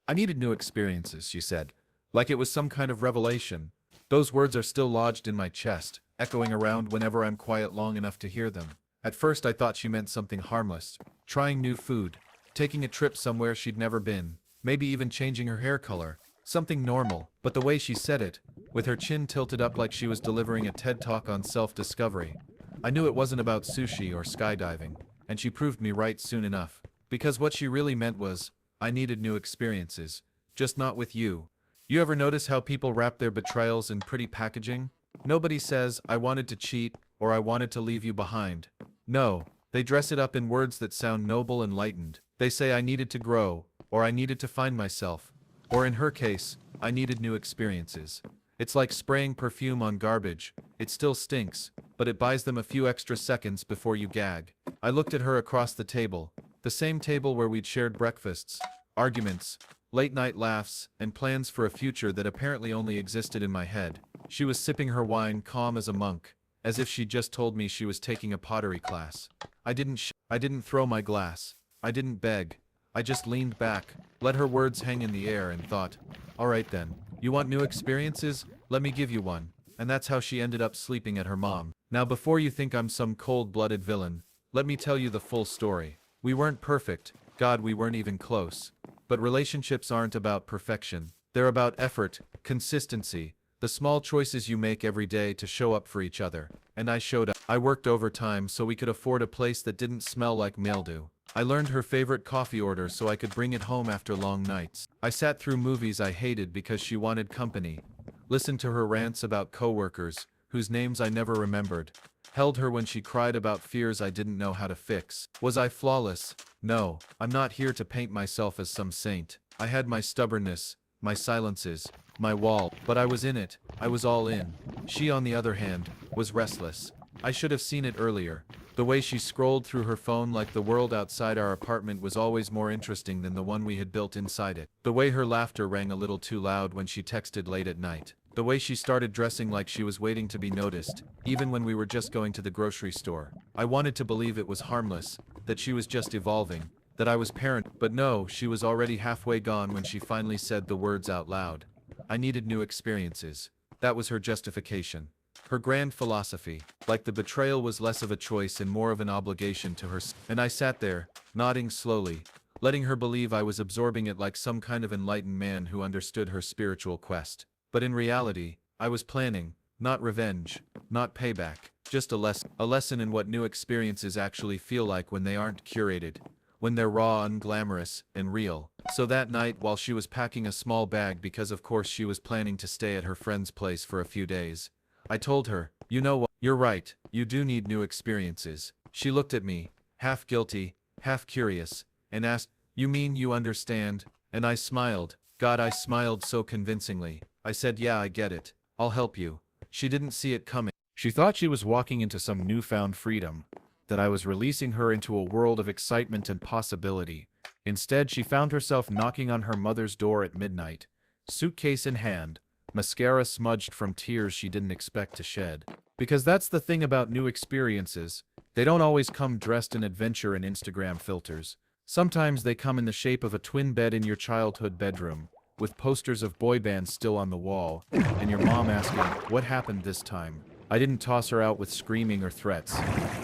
I needed new experiences, she said, like it was some kind of revelation. Those words are still lodged in my chest, echoing around whenever I'm quiet long enough to hear them. At first I thought she meant something harmless, trying new food, taking a trip somewhere she'd never been, maybe even changing her hair color, something normal, but the way she said it, with her chin tilted up like she was delivering a TED talk on self-discovery, I knew it wasn't about sushi or skydiving, and she proved me right soon enough. Because what she really meant was, I needed new experiences, just not with you. You ever notice how people wrap their betrayals in pretty packaging? Nobody says, I wanted to cheat, or I wanted to leave you behind. No, they dress it up in words that sound noble and enlightened. They say I needed to grow, or I needed to find myself, or in her case, I needed new experiences. It's like spraying perfume on garbage. It still stinks, but it buys them a few extra seconds before you gag. I looked at her across the table, the same table where we'd shared breakfasts, arguments, late-night laughs, and plans for a future that apparently only existed in my head. She was sipping her wine calm as a monk, as if she'd just told me she was taking a pottery class. I didn't throw my glass. I didn't beg. I just leaned back, let her words hang in the air and thought, all right then, you want new experiences? Let me give you one. And that's how she ended up sleeping at her mom. Now before you think I'm some cold-blooded villain, let me tell you the full story. We weren't perfect. God, we weren't even close. But relationships aren't about perfection. They're about effort, consistency, the small choices you make every day to show up for each other. And I showed up. I worked overtime so we could afford a place that didn't smell like mildew. I learned her favorite coffee order so I could bring it home after long nights. I sat through movies I hated because she wanted company. Listened to her rants about coworkers, whose names I never remembered. Held her when she cried about fears I didn't know how to fix. Was I flawless? No, I'm not here to paint myself as some saint. I had my stubbornness, my silences, my wall, but I was in it. I was all in. She, on the other hand, was restless. I should have seen it earlier. The way she scrolled through her phone like the world outside our apartment was always more interesting than the one we had built inside it. The way her laughter rang a little too loud when she texted late at night. The way she started dressing like she was waiting to be noticed, even when we were just going to the grocery store. I wanted to believe it was harmless, that she was just evolving, that I was parent, but no, she was already halfway gone when she finally said the words out loud. I needed new experiences. That was her justification. Her grand philosophy, like the betrayal was less of a choice and more of an obligation to her. And I sat there, nodding slowly, letting her believe I was absorbing it like some kind of enlightened man who understood her spiritual quest. But in reality, I was planning, not revenge, not payback, just a lesson in what new experiences actually feel like when they aren't curated, when they're raw, unglamorous, and real. So that night, while she was packing a small bag because of course she was planning to stay at her friend's place for a few days, I told her, you know what, you're right, you do need new experiences. She looked at me, half guilty, half curious, and asked, you mean you understand? And I smiled. God, I smiled so convincingly. I said, yeah, I get it. I'll help you. She didn't see it coming. She thought she was walking into some newfound freedom, that I was releasing her into a world of excitement and possibility. Instead, she found herself knocking on her mother's door at midnight, suitcase in hand, mascara smudged from tears she didn't expect to shed. Because that's the thing about new experiences. They don't always come dressed in adventure and Instagram filters. Sometimes they come in the shape of a twin bed in your childhood bedroom, with posters of boy bands still on the wall, and your mom asking, what happened this time? I didn't toss her out with screaming or threats.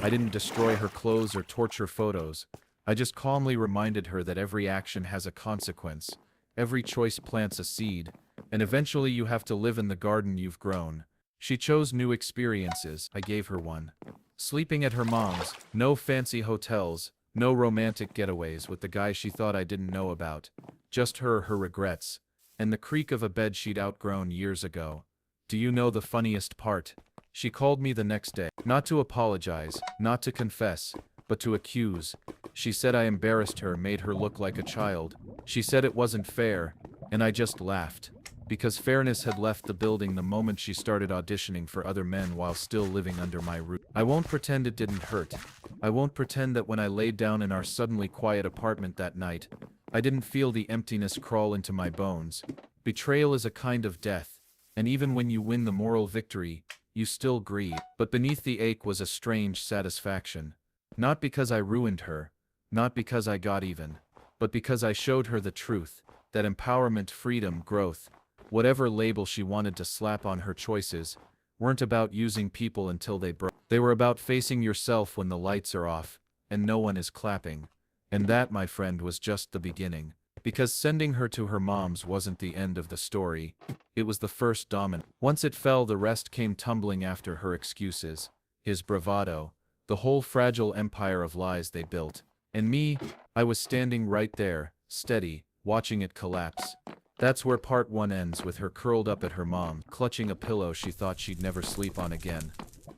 I didn't destroy her clothes or torture photos. I just calmly reminded her that every action has a consequence. Every choice plants a seed, and eventually you have to live in the garden you've grown. She chose new experiences. I gave her one. Sleeping at her mom's, no fancy hotels, no romantic getaways with the guy she thought I didn't know about. Just her regrets, and the creak of a bed she'd outgrown years ago. Do you know the funniest part? She called me the next day, not to apologize, not to confess, but to accuse. She said I embarrassed her, made her look like a child. She said it wasn't fair, and I just laughed. Because fairness had left the building the moment she started auditioning for other men while still living under my roof. I won't pretend it didn't hurt. I won't pretend that when I laid down in our suddenly quiet apartment that night, I didn't feel the emptiness crawl into my bones. Betrayal is a kind of death, and even when you win the moral victory, you still grieve. But beneath the ache was a strange satisfaction. Not because I ruined her, not because I got even, but because I showed her the truth. that empowerment, freedom, growth, whatever label she wanted to slap on her choices, weren't about using people until they broke. They were about facing yourself when the lights are off, and no one is clapping. And that, my friend, was just the beginning. Because sending her to her mom's wasn't the end of the story, it was the first domino. Once it fell, the rest came tumbling after her excuses, his bravado, the whole fragile empire of lies they built. And me, I was standing right there, steady, watching it collapse. That's where part 1 ends, with her curled up at her mom, clutching a pillow she thought she'd never sleep on again.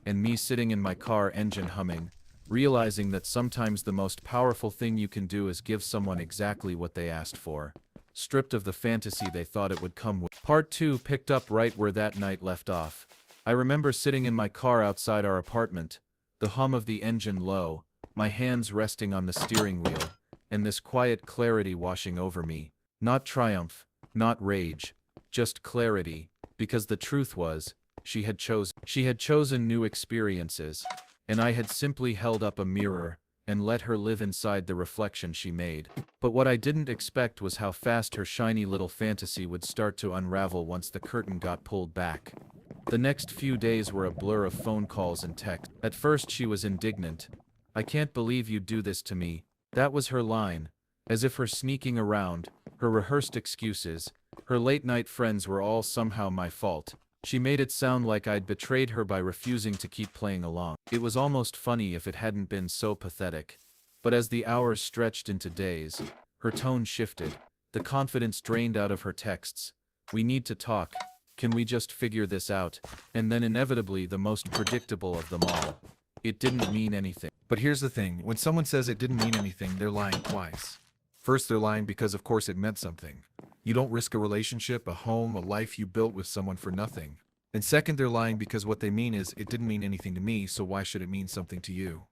And me sitting in my car, engine humming, realizing that sometimes the most powerful thing you can do is give someone exactly what they asked for, stripped of the fantasy they thought it would come with. Part 2 picked up right where that night left off. I remember sitting in my car outside our apartment, the hum of the engine low, my hands resting on the steering wheel, and this quiet clarity washing over me. Not triumph, not rage, just clarity, because the truth was, she had chosen new experiences, and I had simply held up a mirror and let her live inside the reflection she made. But what I didn't expect was how fast her shiny little fantasy would start to unravel once the curtain got pulled back. The next few days were a blur of phone calls and texts. At first she was indignant. "I can't believe you'd do this to me." That was her line, as if her sneaking around, her rehearsed excuses, her late-night friends were all somehow my fault. She made it sound like I'd betrayed her by refusing to keep playing along. It was almost funny if it hadn't been so pathetic. But as the hours stretched into days, her tone shifted, the confidence drained out of her texts. "We need to talk. Can we just figure this out?" And then inevitably the most predictable of them all. "It didn't mean anything." But here's the thing, when someone says it didn't mean anything, they're lying twice. First, they're lying because of course it meant something. You don't risk a relationship, a home, a life you built with someone for nothing. And second, they're lying because what they mean is, it didn't mean anything to me, so why should it mean something to you?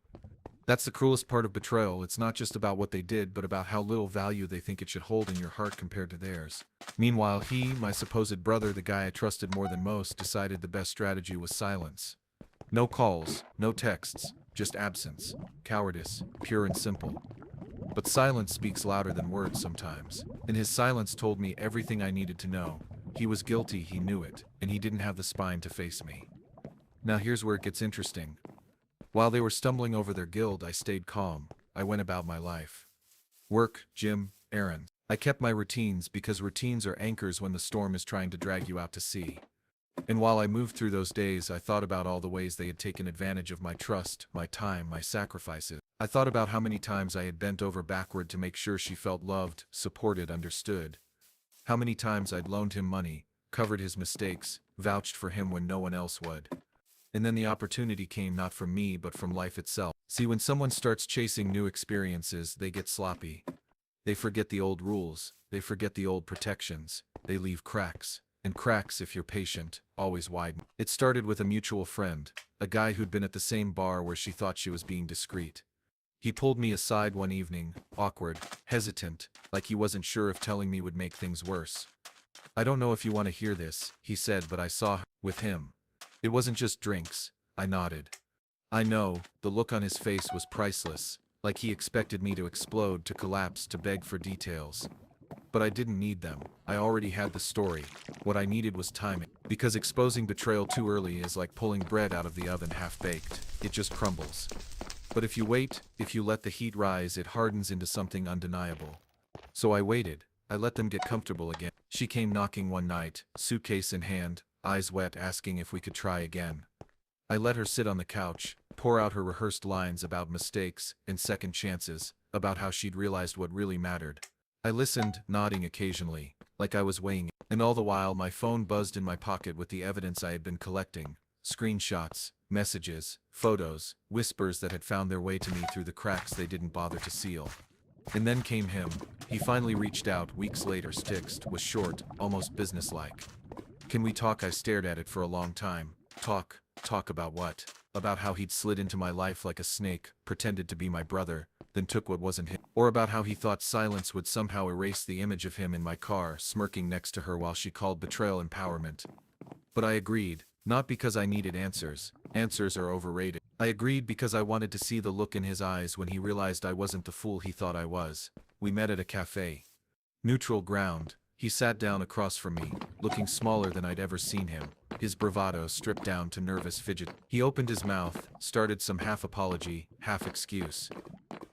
That's the cruelest part of betrayal. It's not just about what they did, but about how little value they think it should hold in your heart compared to theirs. Meanwhile, he, my supposed brother, the guy I trusted more than most, decided the best strategy was silence. No calls, no texts, just absence, cowardice, pure and simple. But silence speaks louder than words sometimes, and his silence told me everything I needed to know. He was guilty, he knew it, and he didn't have the spine to face me. Now here's where it gets interesting. While they were stumbling over their guilt, I stayed calm. I went about my life. Work, gym, errands. I kept my routines, because routines are anchors when the storm is trying to drag you out to sea. And while I moved through those days, I thought about all the ways they had taken advantage of my trust, my time, my sacrifices. I thought about how many times I had bent over backward to make sure she felt loved, supported, understood. How many times I'd loaned him money, covered his mistakes, vouched for him when no one else would. And then the opportunity came, not from me but from life itself. See, when someone starts chasing new experiences, they get sloppy. They forget the old rules, they forget the old protections, they leave cracks. And cracks, if you're patient, always widen. It started with a mutual friend, a guy who'd been at the same bar where she thought she was being discreet. He pulled me aside one evening, awkward, hesitant, like he wasn't sure if telling me would make things worse. "I don't know if you want to hear this," he said, but I saw her. With him, it wasn't just drinks. I nodded. I know, the look on his face was priceless, like he expected me to explode, to collapse, to beg for details. But I didn't need them. I already had the story. What I needed was timing. Because exposing betrayal too early is like pulling bread out of the oven half-baked. It just crumbles. But if you wait, if you let the heat rise, it hardens into something undeniable. So I waited. I let them get comfortable again. She came knocking one night, suitcase in hand, eyes wet, asking if we could try again. I let her sit on the couch, pour out her rehearsed lines about mistakes and second chances, about how she'd realized what really mattered. I listened, nodding occasionally, like I was weighing it. And all the while my phone buzzed in my pocket with the evidence I had been collecting. Screenshots, messages, photos, whispers that had found their way to me through the cracks they didn't bother to seal. And then came him. He finally reached out weeks later. Text was short, almost businesslike. "Can we talk?" I stared at it for a long time. Talk? Talk about what? About how he'd slid into my life like a snake, pretended to be my brother, then took what wasn't him. Or about how he thought silence would somehow erase the image of him in my car, smirking next to her while she called betrayal empowerment. But I agreed, not because I needed answers. Answers are overrated. I agreed because I wanted to see the look in his eyes when he realized I wasn't the fool he thought I was. We met at a cafe. Neutral ground. He sat down across from me, looking smaller than I'd ever seen him, his bravado stripped down to nervous fidget. He opened his mouth, started some half apology, half excuse.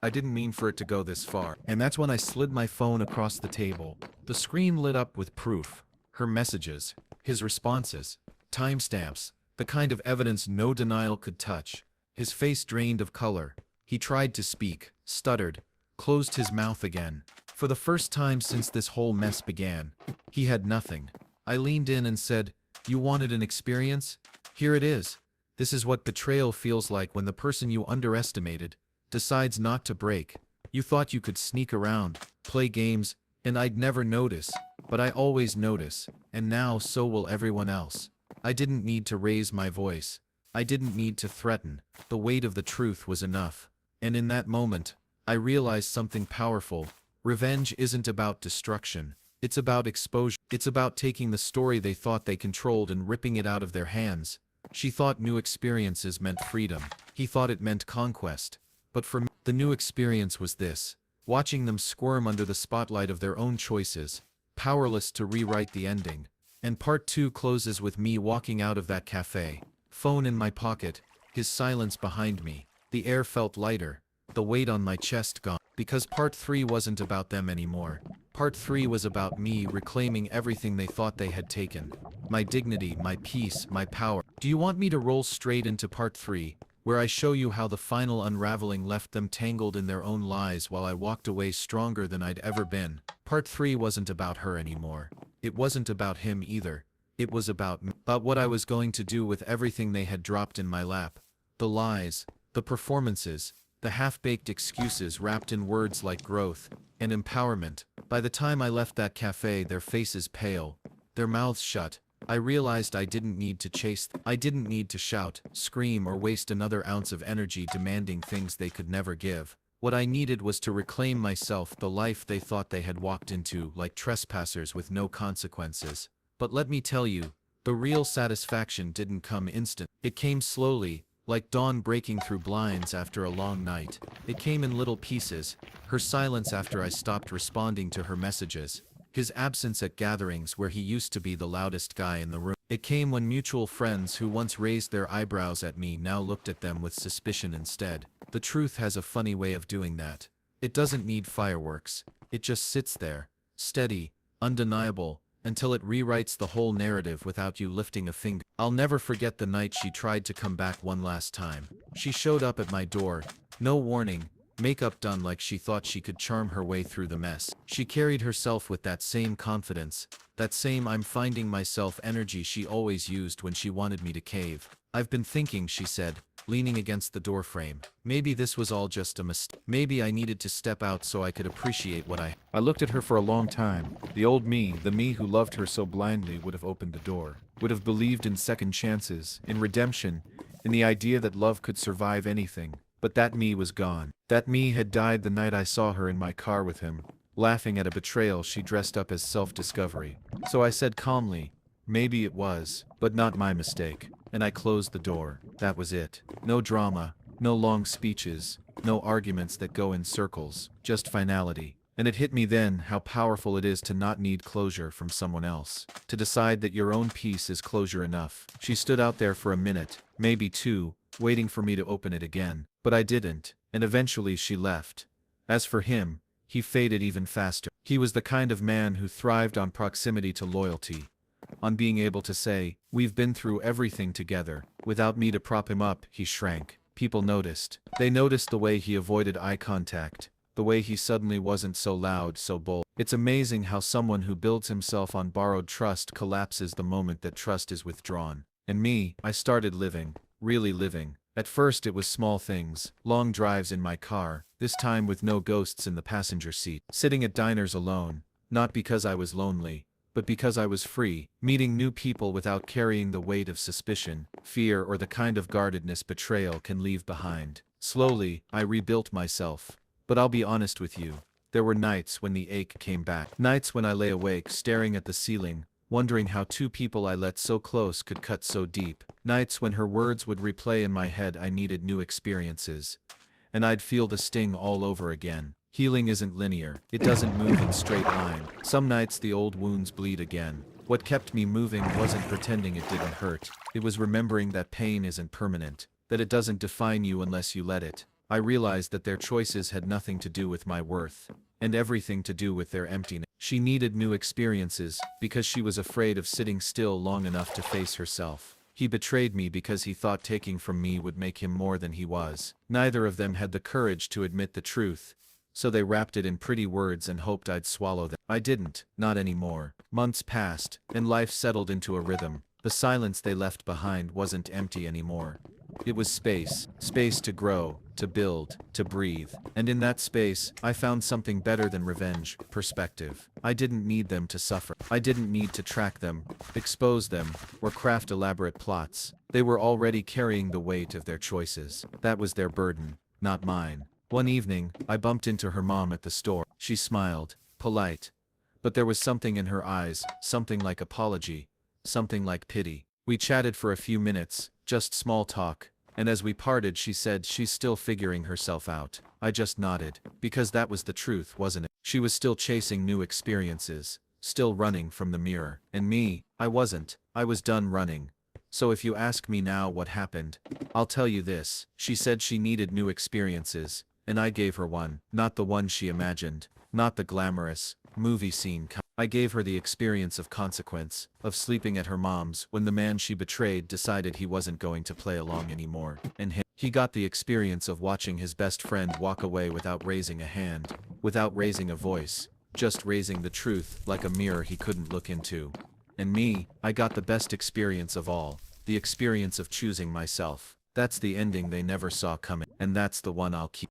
I didn't mean for it to go this far. And that's when I slid my phone across the table. The screen lit up with proof. Her messages, his responses, timestamps, the kind of evidence no denial could touch. His face drained of color. He tried to speak, stuttered, closed his mouth again. For the first time since this whole mess began, he had nothing. I leaned in and said, "You wanted an experience? Here it is. This is what betrayal feels like when the person you underestimated decides not to break. You thought you could sneak around, play games, and I'd never notice, but I always notice, and now so will everyone else." I didn't need to raise my voice. I didn't need to threaten. The weight of the truth was enough. And in that moment, I realized something powerful. Revenge isn't about destruction. It's about exposure. It's about taking the story they thought they controlled and ripping it out of their hands. She thought new experiences meant freedom. He thought it meant conquest. But for me, the new experience was this: watching them squirm under the spotlight of their own choices, powerless to rewrite the ending. And part 2 closes with me walking out of that cafe, phone in my pocket, his silence behind me. The air felt lighter, the weight on my chest gone. Because part 3 wasn't about them anymore. Part 3 was about me reclaiming everything they thought they had taken. My dignity, my peace, my power. Do you want me to roll straight into part 3, where I show you how the final unraveling left them tangled in their own lies while I walked away stronger than I'd ever been? Part 3 wasn't about her anymore. It wasn't about him either. It was about me. About what I was going to do with everything they had dropped in my lap. The lies, the performances, the half-baked excuses wrapped in words like growth and empowerment. By the time I left that cafe, their faces pale, their mouths shut. I realized I didn't need to chase. I didn't need to shout, scream, or waste another ounce of energy demanding things they could never give. What I needed was to reclaim myself, the life they thought they had walked into like trespassers with no consequences. But let me tell you, the real satisfaction didn't come instant. It came slowly, like dawn breaking through blinds after a long night. It came in little pieces: her silence after I stopped responding to her messages, his absence at gatherings where he used to be the loudest guy in the room. It came when mutual friends who once raised their eyebrows at me now looked at them with suspicion instead. The truth has a funny way of doing that. It doesn't need fireworks. It just sits there, steady, undeniable, until it rewrites the whole narrative without you lifting a finger. I'll never forget the night she tried to come back one last time. She showed up at my door, no warning, makeup done like she thought she could charm her way through the mess. She carried herself with that same confidence, that same "I'm finding myself" energy she always used when she wanted me to cave. "I've been thinking," she said, leaning against the doorframe. "Maybe this was all just a mistake. Maybe I needed to step out so I could appreciate what I." I looked at her for a long time. The old me, the me who loved her so blindly, would have opened the door, would have believed in second chances, in redemption, in the idea that love could survive anything. But that me was gone. That me had died the night I saw her in my car with him, laughing at a betrayal she dressed up as self-discovery. So I said calmly, "Maybe it was, but not my mistake." And I closed the door. That was it. No drama, no long speeches, no arguments that go in circles, just finality. And it hit me then how powerful it is to not need closure from someone else, to decide that your own peace is closure enough. She stood out there for a minute, maybe 2, waiting for me to open it again. But I didn't, and eventually she left. As for him, he faded even faster. He was the kind of man who thrived on proximity to loyalty, on being able to say, "We've been through everything together." Without me to prop him up, he shrank. People noticed. They noticed the way he avoided eye contact, the way he suddenly wasn't so loud, so bold. It's amazing how someone who builds himself on borrowed trust collapses the moment that trust is withdrawn. And me, I started living, really living. At first it was small things, long drives in my car, this time with no ghosts in the passenger seat, sitting at diners alone, not because I was lonely, but because I was free, meeting new people without carrying the weight of suspicion, fear, or the kind of guardedness betrayal can leave behind. Slowly, I rebuilt myself. But I'll be honest with you, there were nights when the ache came back. Nights when I lay awake, staring at the ceiling, wondering how 2 people I let so close could cut so deep. Nights when her words would replay in my head. I needed new experiences. And I'd feel the sting all over again. Healing isn't linear. It doesn't move in straight line. Some nights the old wounds bleed again. What kept me moving wasn't pretending it didn't hurt. It was remembering that pain isn't permanent, that it doesn't define you unless you let it. I realized that their choices had nothing to do with my worth, and everything to do with their emptiness. She needed new experiences, because she was afraid of sitting still long enough to face herself. He betrayed me because he thought taking from me would make him more than he was. Neither of them had the courage to admit the truth, so they wrapped it in pretty words and hoped I'd swallow them. I didn't, not anymore. Months passed, and life settled into a rhythm. The silence they left behind wasn't empty anymore. It was space. Space to grow, to build, to breathe. And in that space, I found something better than revenge: perspective. I didn't need them to suffer. I didn't need to track them, expose them, or craft elaborate plots. They were already carrying the weight of their choices. That was their burden, not mine. One evening, I bumped into her mom at the store. She smiled, polite, but there was something in her eyes, something like apology, something like pity. We chatted for a few minutes, just small talk, and as we parted she said she's still figuring herself out. I just nodded, because that was the truth, wasn't it? She was still chasing new experiences, still running from the mirror. And me, I wasn't. I was done running. So if you ask me now what happened, I'll tell you this. She said she needed new experiences, and I gave her one. Not the one she imagined, not the glamorous, movie scene. I gave her the experience of consequence, of sleeping at her mom's when the man she betrayed decided he wasn't going to play along anymore. And he got the experience of watching his best friend walk away without raising a hand, without raising a voice, just raising the truth like a mirror he couldn't look into. And me, I got the best experience of all, the experience of choosing myself. That's the ending they never saw coming, and that's the one I'll keep.